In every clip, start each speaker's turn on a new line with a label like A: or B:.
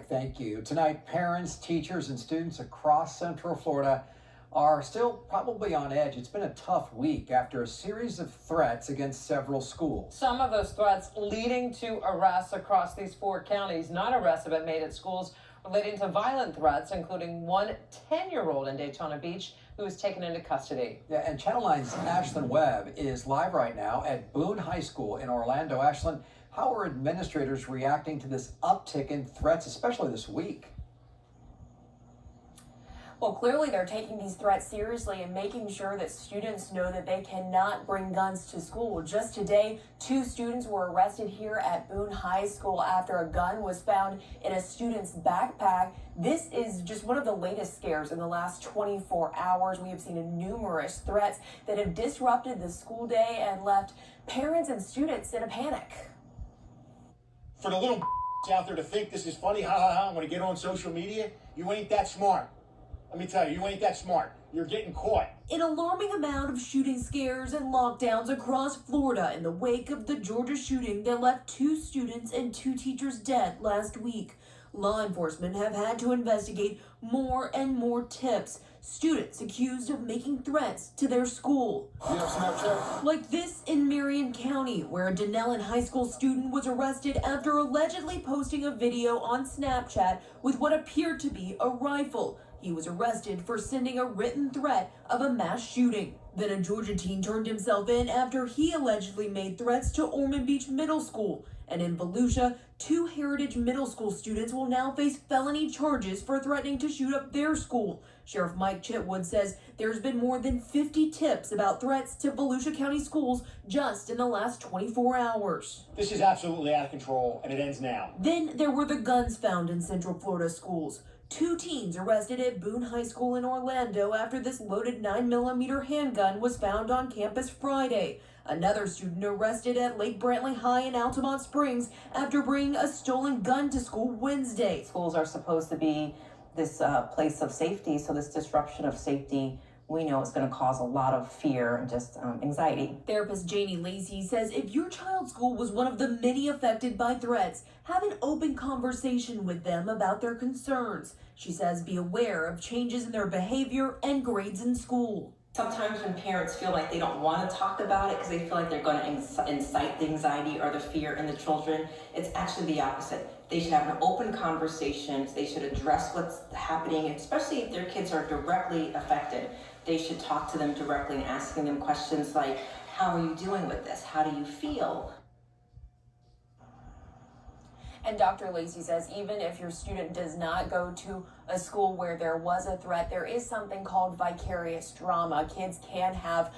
A: Thank you. Tonight, parents, teachers, and students across Central Florida are still probably on edge. It's been a tough week after a series of threats against several schools.
B: Some of those threats leading to arrests across these 4 counties. Not arrests have been made at schools relating to violent threats, including one 10-year-old in Daytona Beach who was taken into custody.
A: Yeah, and Channel 9's Ashlyn Webb is live right now at Boone High School in Orlando. Ashlyn, how are administrators reacting to this uptick in threats, especially this week?
C: Well, clearly they're taking these threats seriously and making sure that students know that they cannot bring guns to school. Just today, 2 students were arrested here at Boone High School after a gun was found in a student's backpack. This is just one of the latest scares in the last 24 hours. We have seen numerous threats that have disrupted the school day and left parents and students in a panic.
D: For the little out there to think this is funny, ha ha ha, I'm going to get on social media, you ain't that smart. Let me tell you, you ain't that smart. You're getting caught.
C: An alarming amount of shooting scares and lockdowns across Florida in the wake of the Georgia shooting that left 2 students and 2 teachers dead last week. Law enforcement have had to investigate more and more tips. Students accused of making threats to their school.
D: You have Snapchat?
C: Like this in Marion County, where a Denellen High School student was arrested after allegedly posting a video on Snapchat with what appeared to be a rifle. He was arrested for sending a written threat of a mass shooting. Then a Georgia teen turned himself in after he allegedly made threats to Ormond Beach Middle School. And in Volusia, 2 Heritage Middle School students will now face felony charges for threatening to shoot up their school. Sheriff Mike Chitwood says there's been more than 50 tips about threats to Volusia County schools just in the last 24 hours.
D: This is absolutely out of control, and it ends now.
C: Then there were the guns found in Central Florida schools. 2 teens arrested at Boone High School in Orlando after this loaded 9mm handgun was found on campus Friday. Another student arrested at Lake Brantley High in Altamont Springs after bringing a stolen gun to school Wednesday.
E: Schools are supposed to be this place of safety, so this disruption of safety, we know it's going to cause a lot of fear and just anxiety.
C: Therapist Janie Lacy says if your child's school was one of the many affected by threats, have an open conversation with them about their concerns. She says be aware of changes in their behavior and grades in school.
E: Sometimes when parents feel like they don't want to talk about it because they feel like they're going to incite the anxiety or the fear in the children, it's actually the opposite. They should have an open conversation. They should address what's happening, especially if their kids are directly affected. They should talk to them directly and asking them questions like, how are you doing with this? How do you feel?
C: And Dr. Lacy says even if your student does not go to a school where there was a threat, there is something called vicarious trauma. Kids can have,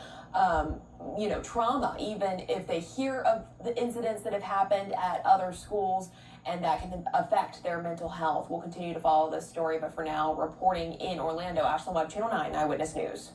C: trauma even if they hear of the incidents that have happened at other schools, and that can affect their mental health. We'll continue to follow this story, but for now, reporting in Orlando, Ashlyn Webb, Channel 9 Eyewitness News.